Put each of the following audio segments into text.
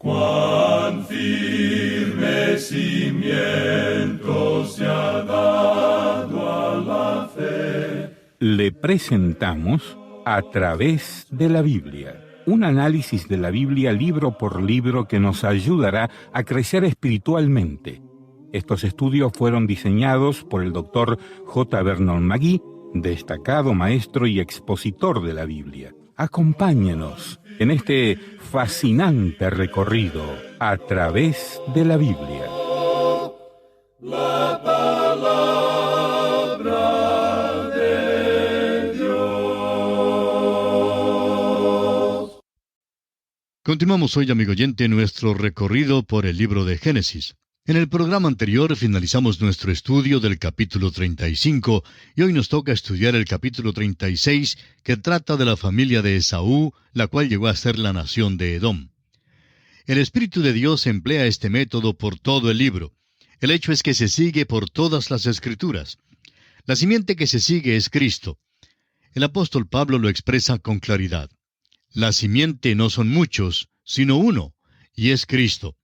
Cuán firme cimiento se ha dado a la fe. Le presentamos A través de la Biblia, un análisis de la Biblia libro por libro que nos ayudará a crecer espiritualmente. Estos estudios fueron diseñados por el Dr. J. Vernon McGee, destacado maestro y expositor de la Biblia. Acompáñenos en este fascinante recorrido a través de la Biblia. La palabra de Dios. Continuamos hoy, amigo oyente, nuestro recorrido por el libro de Génesis. En el programa anterior finalizamos nuestro estudio del capítulo 35 y hoy nos toca estudiar el capítulo 36, que trata de la familia de Esaú, la cual llegó a ser la nación de Edom. El Espíritu de Dios emplea este método por todo el libro. El hecho es que se sigue por todas las Escrituras. La simiente que se sigue es Cristo. El apóstol Pablo lo expresa con claridad. La simiente no son muchos, sino uno, y es Cristo.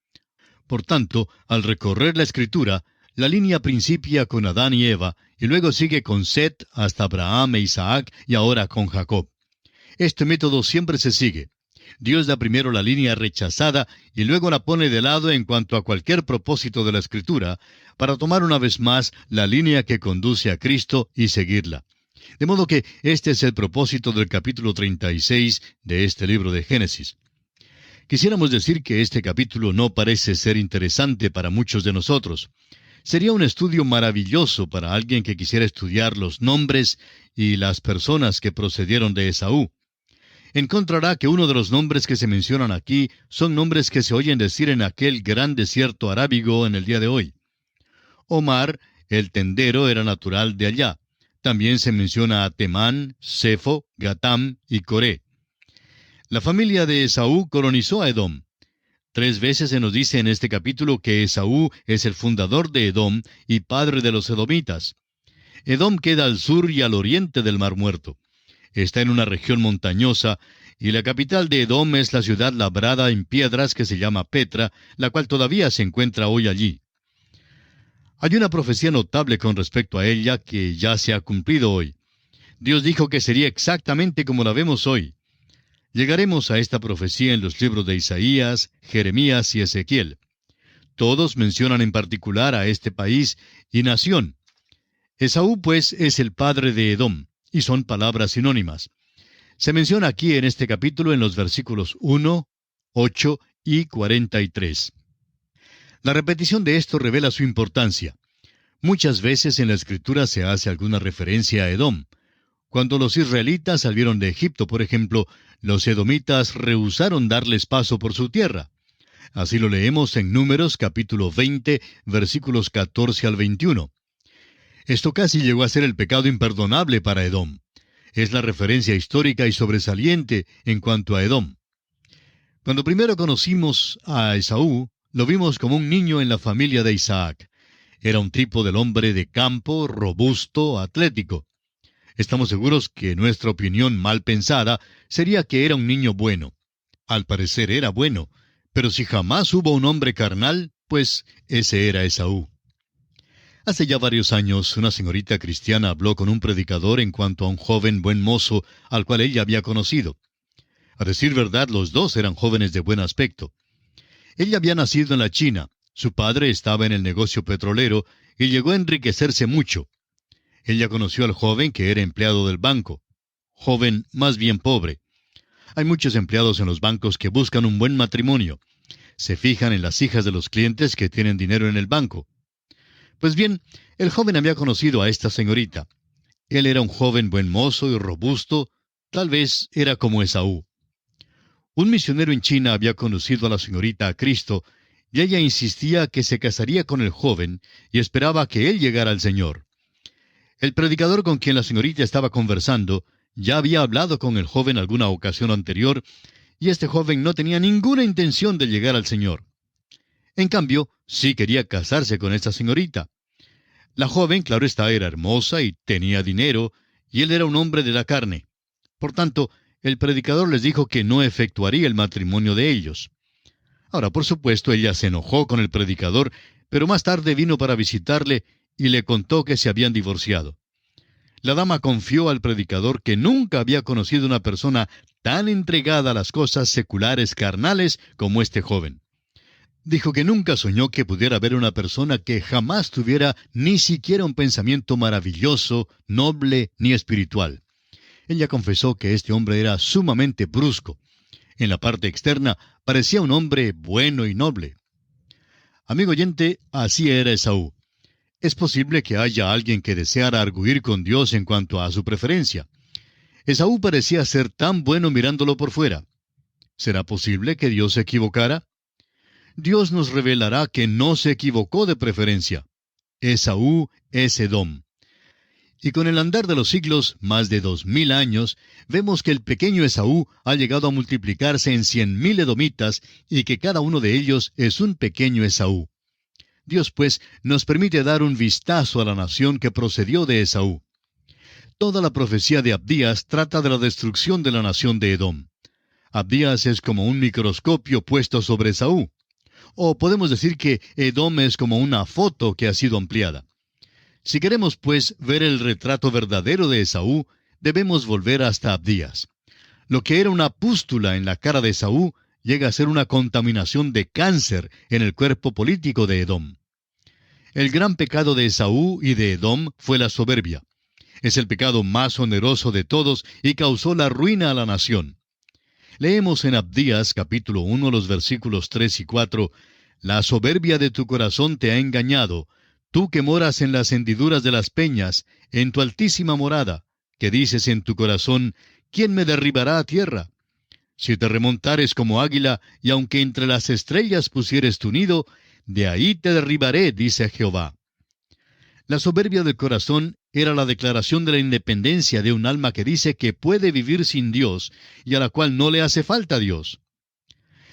Por tanto, al recorrer la Escritura, la línea principia con Adán y Eva, y luego sigue con Set hasta Abraham e Isaac, y ahora con Jacob. Este método siempre se sigue. Dios da primero la línea rechazada, y luego la pone de lado en cuanto a cualquier propósito de la Escritura, para tomar una vez más la línea que conduce a Cristo y seguirla. De modo que este es el propósito del capítulo 36 de este libro de Génesis. Quisiéramos decir que este capítulo no parece ser interesante para muchos de nosotros. Sería un estudio maravilloso para alguien que quisiera estudiar los nombres y las personas que procedieron de Esaú. Encontrará que uno de los nombres que se mencionan aquí son nombres que se oyen decir en aquel gran desierto arábigo en el día de hoy. Omar, el tendero, era natural de allá. También se menciona a Temán, Sefo, Gatam y Coré. La familia de Esaú colonizó a Edom. 3 veces se nos dice en este capítulo que Esaú es el fundador de Edom y padre de los edomitas. Edom queda al sur y al oriente del Mar Muerto. Está en una región montañosa, y la capital de Edom es la ciudad labrada en piedras que se llama Petra, la cual todavía se encuentra hoy allí. Hay una profecía notable con respecto a ella que ya se ha cumplido hoy. Dios dijo que sería exactamente como la vemos hoy. Llegaremos a esta profecía en los libros de Isaías, Jeremías y Ezequiel. Todos mencionan en particular a este país y nación. Esaú, pues, es el padre de Edom, y son palabras sinónimas. Se menciona aquí en este capítulo en los versículos 1, 8 y 43. La repetición de esto revela su importancia. Muchas veces en la Escritura se hace alguna referencia a Edom. Cuando los israelitas salieron de Egipto, por ejemplo, los edomitas rehusaron darles paso por su tierra. Así lo leemos en Números capítulo 20, versículos 14 al 21. Esto casi llegó a ser el pecado imperdonable para Edom. Es la referencia histórica y sobresaliente en cuanto a Edom. Cuando primero conocimos a Esaú, lo vimos como un niño en la familia de Isaac. Era un tipo del hombre de campo, robusto, atlético. Estamos seguros que nuestra opinión mal pensada sería que era un niño bueno. Al parecer era bueno, pero si jamás hubo un hombre carnal, pues ese era Esaú. Hace ya varios años, una señorita cristiana habló con un predicador en cuanto a un joven buen mozo al cual ella había conocido. A decir verdad, los dos eran jóvenes de buen aspecto. Ella había nacido en la China, su padre estaba en el negocio petrolero y llegó a enriquecerse mucho. Ella conoció al joven que era empleado del banco. Joven más bien pobre. Hay muchos empleados en los bancos que buscan un buen matrimonio. Se fijan en las hijas de los clientes que tienen dinero en el banco. Pues bien, el joven había conocido a esta señorita. Él era un joven buen mozo y robusto, tal vez era como Esaú. Un misionero en China había conducido a la señorita a Cristo, y ella insistía que se casaría con el joven y esperaba que él llegara al Señor. El predicador con quien la señorita estaba conversando ya había hablado con el joven alguna ocasión anterior, y este joven no tenía ninguna intención de llegar al Señor. En cambio, sí quería casarse con esta señorita. La joven, claro está, era hermosa y tenía dinero, y él era un hombre de la carne. Por tanto, el predicador les dijo que no efectuaría el matrimonio de ellos. Ahora, por supuesto, ella se enojó con el predicador, pero más tarde vino para visitarle y le contó que se habían divorciado. La dama confió al predicador que nunca había conocido una persona tan entregada a las cosas seculares carnales como este joven. Dijo que nunca soñó que pudiera haber una persona que jamás tuviera ni siquiera un pensamiento maravilloso, noble ni espiritual. Ella confesó que este hombre era sumamente brusco. En la parte externa parecía un hombre bueno y noble. Amigo oyente, así era Esaú. Es posible que haya alguien que deseara arguir con Dios en cuanto a su preferencia. Esaú parecía ser tan bueno mirándolo por fuera. ¿Será posible que Dios se equivocara? Dios nos revelará que no se equivocó de preferencia. Esaú es Edom. Y con el andar de los siglos, más de 2000 años, vemos que el pequeño Esaú ha llegado a multiplicarse en 100,000 edomitas y que cada uno de ellos es un pequeño Esaú. Dios, pues, nos permite dar un vistazo a la nación que procedió de Esaú. Toda la profecía de Abdías trata de la destrucción de la nación de Edom. Abdías es como un microscopio puesto sobre Esaú. O podemos decir que Edom es como una foto que ha sido ampliada. Si queremos, pues, ver el retrato verdadero de Esaú, debemos volver hasta Abdías. Lo que era una pústula en la cara de Esaú llega a ser una contaminación de cáncer en el cuerpo político de Edom. El gran pecado de Esaú y de Edom fue la soberbia. Es el pecado más oneroso de todos y causó la ruina a la nación. Leemos en Abdías capítulo 1 los versículos 3 y 4, «La soberbia de tu corazón te ha engañado, tú que moras en las hendiduras de las peñas, en tu altísima morada, que dices en tu corazón, ¿quién me derribará a tierra? Si te remontares como águila, y aunque entre las estrellas pusieres tu nido, de ahí te derribaré, dice Jehová». La soberbia del corazón era la declaración de la independencia de un alma que dice que puede vivir sin Dios y a la cual no le hace falta Dios.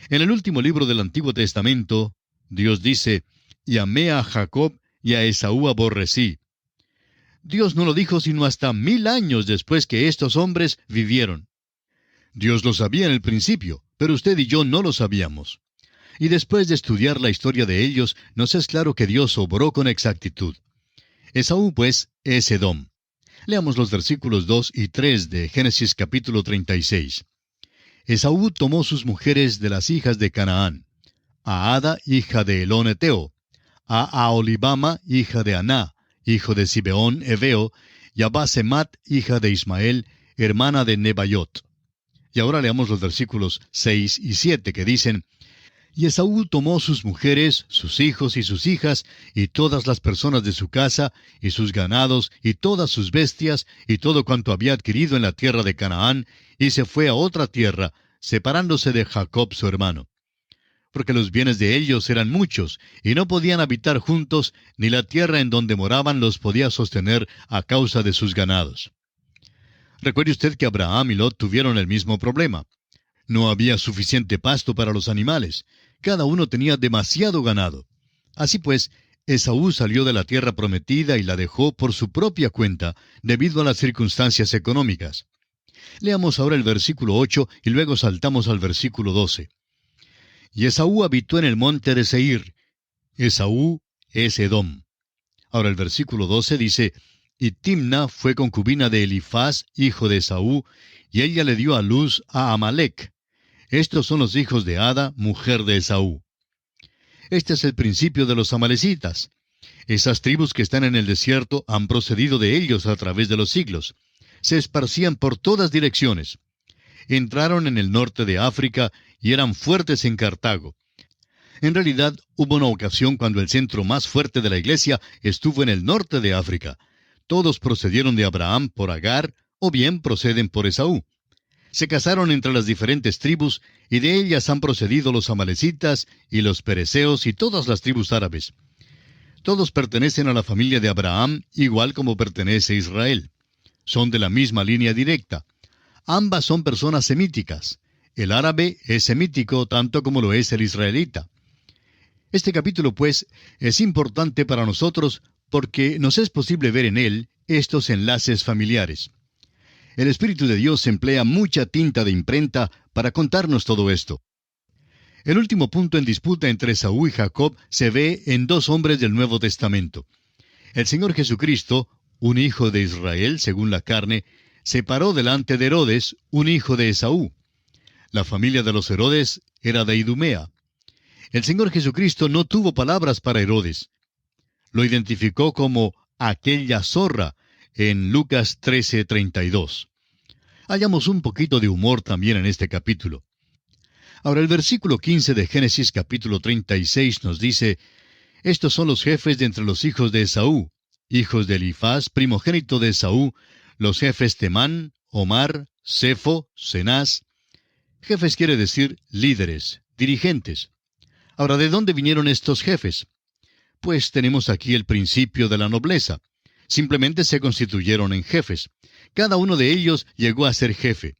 En el último libro del Antiguo Testamento, Dios dice, «Y amé a Jacob y a Esaú aborrecí». Dios no lo dijo sino hasta 1000 años después que estos hombres vivieron. Dios lo sabía en el principio, pero usted y yo no lo sabíamos. Y después de estudiar la historia de ellos, nos es claro que Dios obró con exactitud. Esaú, pues, es Edom. Leamos los versículos 2 y 3 de Génesis capítulo 36. Esaú tomó sus mujeres de las hijas de Canaán, a Ada, hija de Elón Eteo, a Aholibama, hija de Aná, hijo de Zibeón Heveo, y a Basemat, hija de Ismael, hermana de Nebaiot. Y ahora leamos los versículos 6 y 7 que dicen, «Y Esaú tomó sus mujeres, sus hijos y sus hijas, y todas las personas de su casa, y sus ganados, y todas sus bestias, y todo cuanto había adquirido en la tierra de Canaán, y se fue a otra tierra, separándose de Jacob su hermano. Porque los bienes de ellos eran muchos, y no podían habitar juntos, ni la tierra en donde moraban los podía sostener a causa de sus ganados». Recuerde usted que Abraham y Lot tuvieron el mismo problema. No había suficiente pasto para los animales. Cada uno tenía demasiado ganado. Así pues, Esaú salió de la tierra prometida y la dejó por su propia cuenta, debido a las circunstancias económicas. Leamos ahora el versículo 8 y luego saltamos al versículo 12. «Y Esaú habitó en el monte de Seir». Esaú es Edom. Ahora el versículo 12 dice, «Y Timna fue concubina de Elifaz, hijo de Esaú, y ella le dio a luz a Amalec. Estos son los hijos de Ada, mujer de Esaú». Este es el principio de los amalecitas. Esas tribus que están en el desierto han procedido de ellos a través de los siglos. Se esparcían por todas direcciones. Entraron en el norte de África y eran fuertes en Cartago. En realidad, hubo una ocasión cuando el centro más fuerte de la iglesia estuvo en el norte de África. Todos procedieron de Abraham por Agar, o bien proceden por Esaú. Se casaron entre las diferentes tribus, y de ellas han procedido los amalecitas y los pereceos y todas las tribus árabes. Todos pertenecen a la familia de Abraham, igual como pertenece Israel. Son de la misma línea directa. Ambas son personas semíticas. El árabe es semítico tanto como lo es el israelita. Este capítulo, pues, es importante para nosotros porque nos es posible ver en él estos enlaces familiares. El Espíritu de Dios emplea mucha tinta de imprenta para contarnos todo esto. El último punto en disputa entre Esaú y Jacob se ve en dos hombres del Nuevo Testamento. El Señor Jesucristo, un hijo de Israel según la carne, se paró delante de Herodes, un hijo de Esaú. La familia de los Herodes era de Idumea. El Señor Jesucristo no tuvo palabras para Herodes. Lo identificó como aquella zorra en Lucas 13:32. Hallamos un poquito de humor también en este capítulo. Ahora el versículo 15 de Génesis capítulo 36 nos dice: Estos son los jefes de entre los hijos de Esaú, hijos de Elifaz, primogénito de Esaú, los jefes Temán, Omar, Sefo, Cenaz. Jefes quiere decir líderes, dirigentes. Ahora, ¿de dónde vinieron estos jefes? Pues tenemos aquí el principio de la nobleza. Simplemente se constituyeron en jefes. Cada uno de ellos llegó a ser jefe.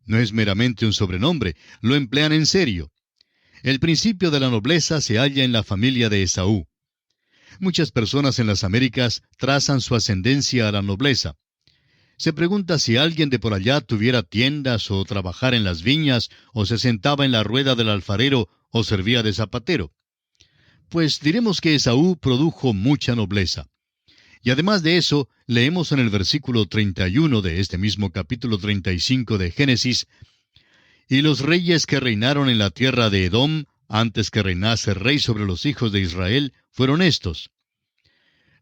No es meramente un sobrenombre, lo emplean en serio. El principio de la nobleza se halla en la familia de Esaú. Muchas personas en las Américas trazan su ascendencia a la nobleza. Se pregunta si alguien de por allá tuviera tiendas o trabajara en las viñas o se sentaba en la rueda del alfarero o servía de zapatero. Pues diremos que Esaú produjo mucha nobleza. Y además de eso, leemos en el versículo 31 de este mismo capítulo 35 de Génesis: Y los reyes que reinaron en la tierra de Edom, antes que reinase rey sobre los hijos de Israel, fueron estos.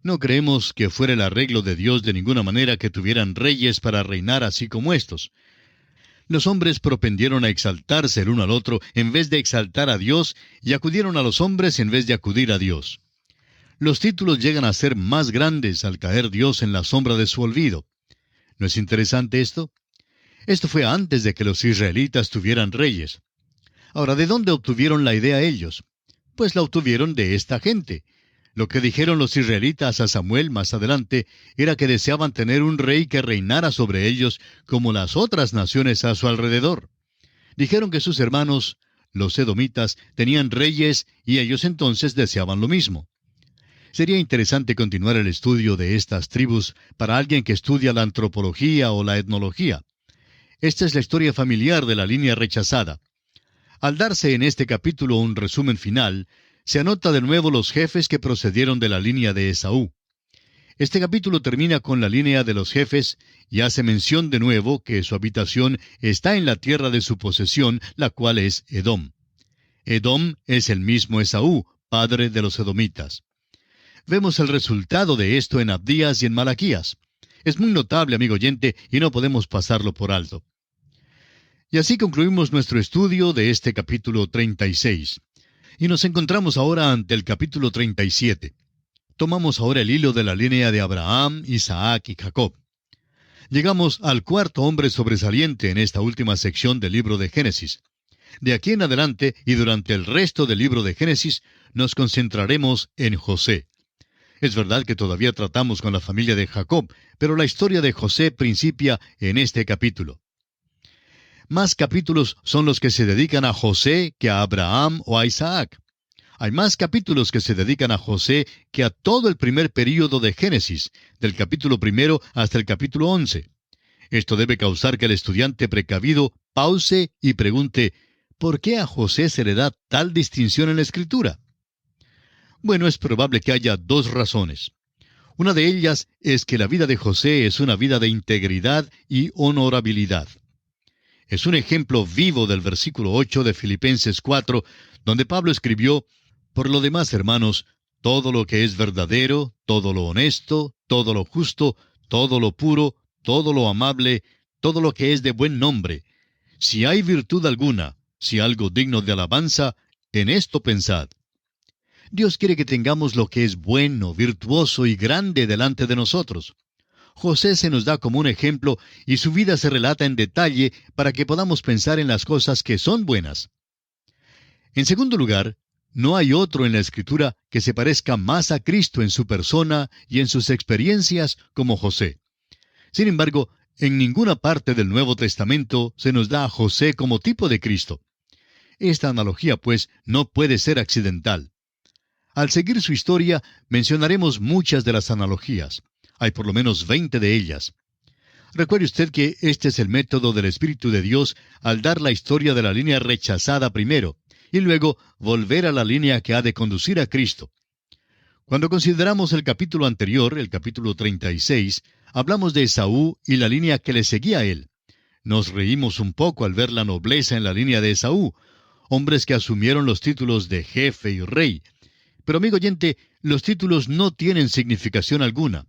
No creemos que fuera el arreglo de Dios de ninguna manera que tuvieran reyes para reinar así como estos. Los hombres propendieron a exaltarse el uno al otro en vez de exaltar a Dios, y acudieron a los hombres en vez de acudir a Dios. Los títulos llegan a ser más grandes al caer Dios en la sombra de su olvido. ¿No es interesante esto? Esto fue antes de que los israelitas tuvieran reyes. Ahora, ¿de dónde obtuvieron la idea ellos? Pues la obtuvieron de esta gente. Lo que dijeron los israelitas a Samuel más adelante era que deseaban tener un rey que reinara sobre ellos como las otras naciones a su alrededor. Dijeron que sus hermanos, los edomitas, tenían reyes y ellos entonces deseaban lo mismo. Sería interesante continuar el estudio de estas tribus para alguien que estudia la antropología o la etnología. Esta es la historia familiar de la línea rechazada. Al darse en este capítulo un resumen final, se anota de nuevo los jefes que procedieron de la línea de Esaú. Este capítulo termina con la línea de los jefes y hace mención de nuevo que su habitación está en la tierra de su posesión, la cual es Edom. Edom es el mismo Esaú, padre de los edomitas. Vemos el resultado de esto en Abdías y en Malaquías. Es muy notable, amigo oyente, y no podemos pasarlo por alto. Y así concluimos nuestro estudio de este capítulo 36. Y nos encontramos ahora ante el capítulo 37. Tomamos ahora el hilo de la línea de Abraham, Isaac y Jacob. Llegamos al cuarto hombre sobresaliente en esta última sección del libro de Génesis. De aquí en adelante y durante el resto del libro de Génesis nos concentraremos en José. Es verdad que todavía tratamos con la familia de Jacob, pero la historia de José principia en este capítulo. Más capítulos son los que se dedican a José que a Abraham o a Isaac. Hay más capítulos que se dedican a José que a todo el primer período de Génesis, del capítulo 1 hasta el capítulo 11. Esto debe causar que el estudiante precavido pause y pregunte, ¿por qué a José se le da tal distinción en la Escritura? Bueno, es probable que haya dos razones. Una de ellas es que la vida de José es una vida de integridad y honorabilidad. Es un ejemplo vivo del versículo 8 de Filipenses 4, donde Pablo escribió: Por lo demás, hermanos, todo lo que es verdadero, todo lo honesto, todo lo justo, todo lo puro, todo lo amable, todo lo que es de buen nombre, si hay virtud alguna, si algo digno de alabanza, en esto pensad. Dios quiere que tengamos lo que es bueno, virtuoso y grande delante de nosotros. José se nos da como un ejemplo y su vida se relata en detalle para que podamos pensar en las cosas que son buenas. En segundo lugar, no hay otro en la Escritura que se parezca más a Cristo en su persona y en sus experiencias como José. Sin embargo, en ninguna parte del Nuevo Testamento se nos da a José como tipo de Cristo. Esta analogía, pues, no puede ser accidental. Al seguir su historia, mencionaremos muchas de las analogías. Hay por lo menos 20 de ellas. Recuerde usted que este es el método del Espíritu de Dios al dar la historia de la línea rechazada primero, y luego volver a la línea que ha de conducir a Cristo. Cuando consideramos el capítulo anterior, el capítulo 36, hablamos de Esaú y la línea que le seguía a él. Nos reímos un poco al ver la nobleza en la línea de Esaú, hombres que asumieron los títulos de jefe y rey. Pero amigo oyente, los títulos no tienen significación alguna.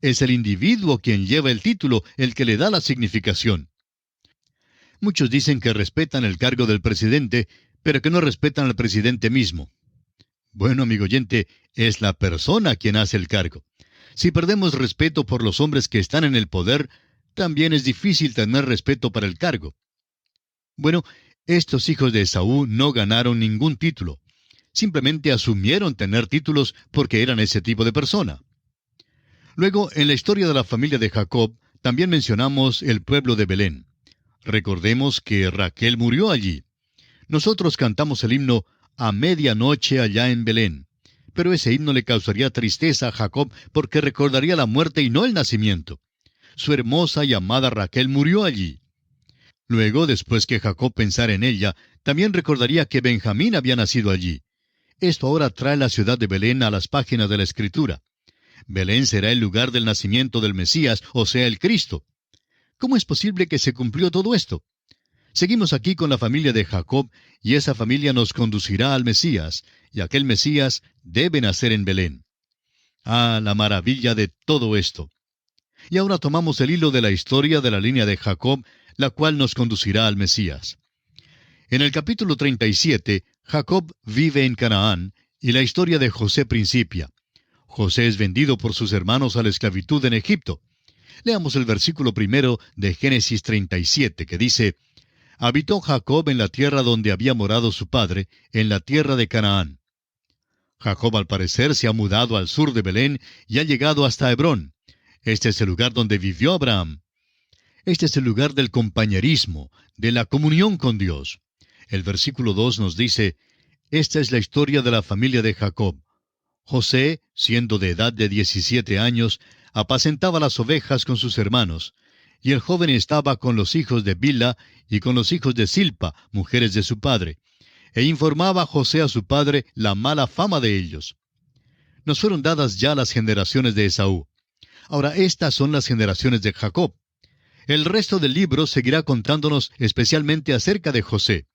Es el individuo quien lleva el título el que le da la significación. Muchos dicen que respetan el cargo del presidente, pero que no respetan al presidente mismo. Bueno, amigo oyente, es la persona quien hace el cargo. Si perdemos respeto por los hombres que están en el poder, también es difícil tener respeto para el cargo. Bueno, estos hijos de Esaú no ganaron ningún título. Simplemente asumieron tener títulos porque eran ese tipo de persona. Luego, en la historia de la familia de Jacob, también mencionamos el pueblo de Belén. Recordemos que Raquel murió allí. Nosotros cantamos el himno A medianoche allá en Belén. Pero ese himno le causaría tristeza a Jacob porque recordaría la muerte y no el nacimiento. Su hermosa y amada Raquel murió allí. Luego, después que Jacob pensara en ella, también recordaría que Benjamín había nacido allí. Esto ahora trae la ciudad de Belén a las páginas de la Escritura. Belén será el lugar del nacimiento del Mesías, o sea, el Cristo. ¿Cómo es posible que se cumplió todo esto? Seguimos aquí con la familia de Jacob, y esa familia nos conducirá al Mesías, y aquel Mesías debe nacer en Belén. Ah, la maravilla de todo esto. Y ahora tomamos el hilo de la historia de la línea de Jacob, la cual nos conducirá al Mesías. En el capítulo 37, Jacob vive en Canaán, y la historia de José principia. José es vendido por sus hermanos a la esclavitud en Egipto. Leamos el versículo 1 de Génesis 37, que dice: Habitó Jacob en la tierra donde había morado su padre, en la tierra de Canaán. Jacob al parecer se ha mudado al sur de Belén y ha llegado hasta Hebrón. Este es el lugar donde vivió Abraham. Este es el lugar del compañerismo, de la comunión con Dios. El versículo 2 nos dice: Esta es la historia de la familia de Jacob. José, siendo de edad de 17 años, apacentaba las ovejas con sus hermanos, y el joven estaba con los hijos de Bilha y con los hijos de Silpa, mujeres de su padre, e informaba José a su padre la mala fama de ellos. Nos fueron dadas ya las generaciones de Esaú. Ahora estas son las generaciones de Jacob. El resto del libro seguirá contándonos especialmente acerca de José.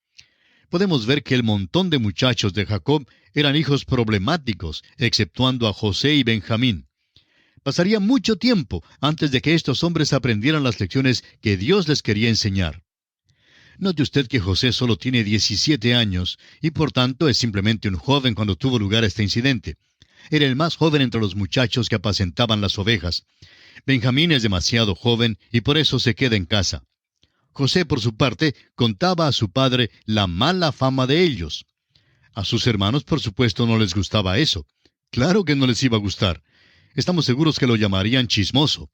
Podemos ver que el montón de muchachos de Jacob eran hijos problemáticos, exceptuando a José y Benjamín. Pasaría mucho tiempo antes de que estos hombres aprendieran las lecciones que Dios les quería enseñar. Note usted que José solo tiene 17 años, y por tanto es simplemente un joven cuando tuvo lugar este incidente. Era el más joven entre los muchachos que apacentaban las ovejas. Benjamín es demasiado joven y por eso se queda en casa. José, por su parte, contaba a su padre la mala fama de ellos. A sus hermanos, por supuesto, no les gustaba eso. Claro que no les iba a gustar. Estamos seguros que lo llamarían chismoso.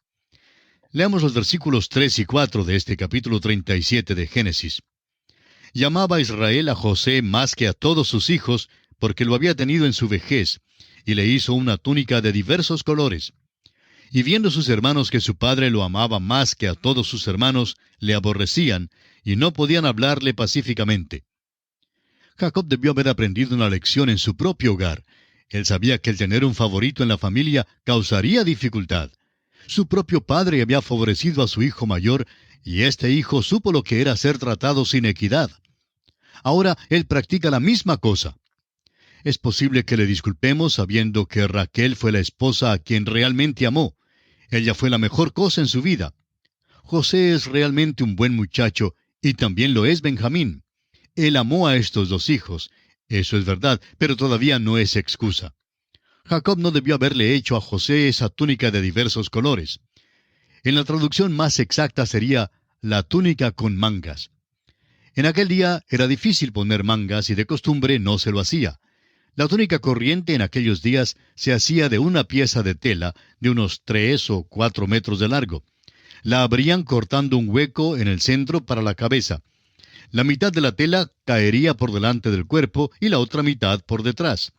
Leamos los versículos 3 y 4 de este capítulo 37 de Génesis. Llamaba Israel a José más que a todos sus hijos, porque lo había tenido en su vejez, y le hizo una túnica de diversos colores. Y viendo sus hermanos que su padre lo amaba más que a todos sus hermanos, le aborrecían, y no podían hablarle pacíficamente. Jacob debió haber aprendido una lección en su propio hogar. Él sabía que el tener un favorito en la familia causaría dificultad. Su propio padre había favorecido a su hijo mayor, y este hijo supo lo que era ser tratado sin equidad. Ahora él practica la misma cosa. Es posible que le disculpemos sabiendo que Raquel fue la esposa a quien realmente amó. Ella fue la mejor cosa en su vida. José es realmente un buen muchacho, y también lo es Benjamín. Él amó a estos dos hijos. Eso es verdad, pero todavía no es excusa. Jacob no debió haberle hecho a José esa túnica de diversos colores. En la traducción más exacta sería la túnica con mangas. En aquel día era difícil poner mangas y de costumbre no se lo hacía. La túnica corriente en aquellos días se hacía de una pieza de tela de unos 3 o 4 metros de largo. La abrían cortando un hueco en el centro para la cabeza. La mitad de la tela caería por delante del cuerpo y la otra mitad por detrás.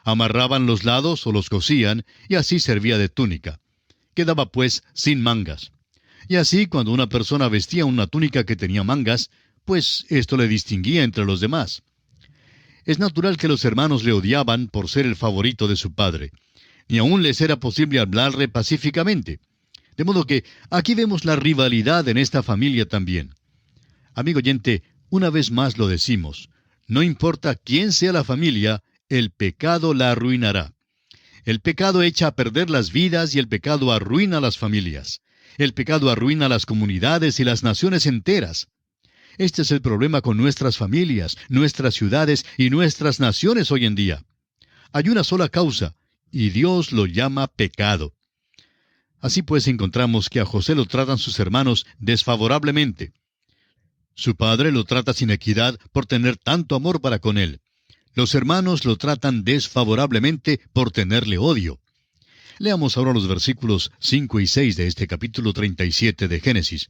Amarraban los lados o los cosían y así servía de túnica. Quedaba pues sin mangas. Y así cuando una persona vestía una túnica que tenía mangas, pues esto le distinguía entre los demás. Es natural que los hermanos le odiaban por ser el favorito de su padre. Ni aún les era posible hablarle pacíficamente. De modo que aquí vemos la rivalidad en esta familia también. Amigo oyente, una vez más lo decimos, no importa quién sea la familia, el pecado la arruinará. El pecado echa a perder las vidas y el pecado arruina las familias. El pecado arruina las comunidades y las naciones enteras. Este es el problema con nuestras familias, nuestras ciudades y nuestras naciones hoy en día. Hay una sola causa, y Dios lo llama pecado. Así pues encontramos que a José lo tratan sus hermanos desfavorablemente. Su padre lo trata sin equidad por tener tanto amor para con él. Los hermanos lo tratan desfavorablemente por tenerle odio. Leamos ahora los versículos 5 y 6 de este capítulo 37 de Génesis.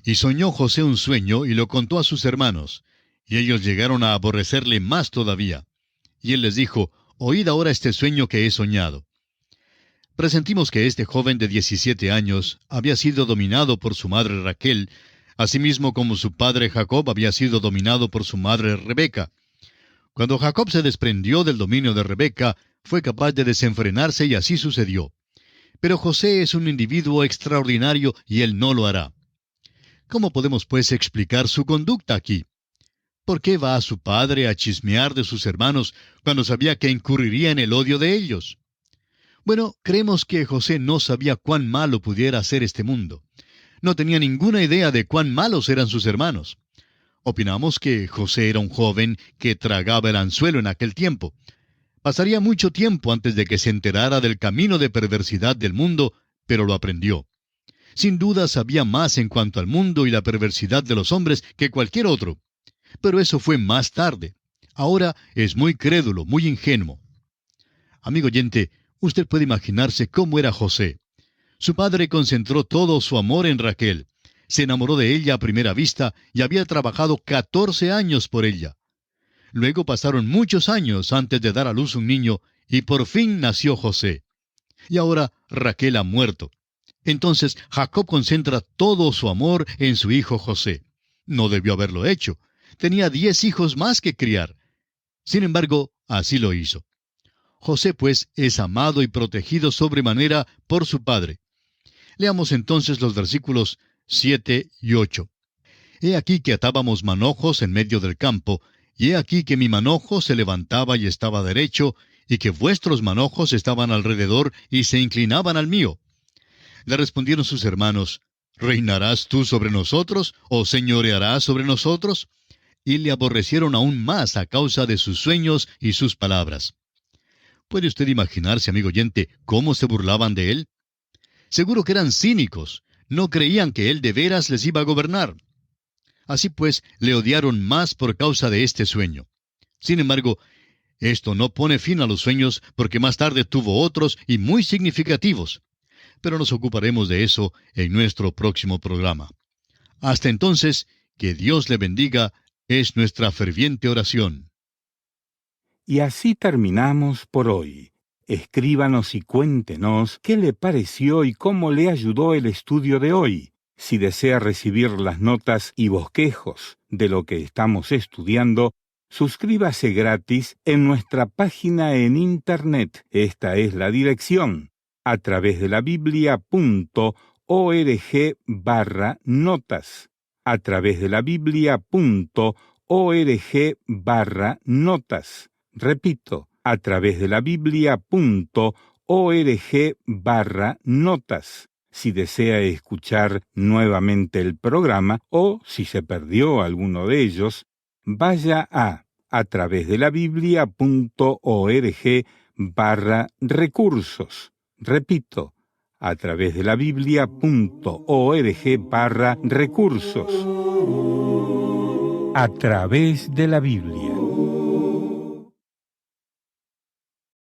Y soñó José un sueño y lo contó a sus hermanos, y ellos llegaron a aborrecerle más todavía. Y él les dijo, oíd ahora este sueño que he soñado. Presentimos que este joven de 17 años había sido dominado por su madre Raquel, asimismo como su padre Jacob había sido dominado por su madre Rebeca. Cuando Jacob se desprendió del dominio de Rebeca, fue capaz de desenfrenarse y así sucedió. Pero José es un individuo extraordinario y él no lo hará. ¿Cómo podemos, pues, explicar su conducta aquí? ¿Por qué va a su padre a chismear de sus hermanos cuando sabía que incurriría en el odio de ellos? Bueno, creemos que José no sabía cuán malo pudiera ser este mundo. No tenía ninguna idea de cuán malos eran sus hermanos. Opinamos que José era un joven que tragaba el anzuelo en aquel tiempo. Pasaría mucho tiempo antes de que se enterara del camino de perversidad del mundo, pero lo aprendió. Sin duda sabía más en cuanto al mundo y la perversidad de los hombres que cualquier otro. Pero eso fue más tarde. Ahora es muy crédulo, muy ingenuo. Amigo oyente, usted puede imaginarse cómo era José. Su padre concentró todo su amor en Raquel. Se enamoró de ella a primera vista y había trabajado 14 años por ella. Luego pasaron muchos años antes de dar a luz un niño y por fin nació José. Y ahora Raquel ha muerto. Entonces Jacob concentra todo su amor en su hijo José. No debió haberlo hecho. Tenía 10 hijos más que criar. Sin embargo, así lo hizo. José, pues, es amado y protegido sobremanera por su padre. Leamos entonces los versículos 7 y 8. He aquí que atábamos manojos en medio del campo, y he aquí que mi manojo se levantaba y estaba derecho, y que vuestros manojos estaban alrededor y se inclinaban al mío. Le respondieron sus hermanos, ¿reinarás tú sobre nosotros, o señorearás sobre nosotros? Y le aborrecieron aún más a causa de sus sueños y sus palabras. ¿Puede usted imaginarse, amigo oyente, cómo se burlaban de él? Seguro que eran cínicos, no creían que él de veras les iba a gobernar. Así pues, le odiaron más por causa de este sueño. Sin embargo, esto no pone fin a los sueños porque más tarde tuvo otros y muy significativos. Pero nos ocuparemos de eso en nuestro próximo programa. Hasta entonces, que Dios le bendiga, es nuestra ferviente oración. Y así terminamos por hoy. Escríbanos y cuéntenos qué le pareció y cómo le ayudó el estudio de hoy. Si desea recibir las notas y bosquejos de lo que estamos estudiando, suscríbase gratis en nuestra página en Internet. Esta es la dirección: atravesdelabiblia.org/notas. atravesdelabiblia.org/notas. Repito, atravesdelabiblia.org/notas. Si desea escuchar nuevamente el programa o si se perdió alguno de ellos, vaya a atravesdelabiblia.org/recursos. Repito, atravesdelabiblia.org/recursos. A través de la Biblia.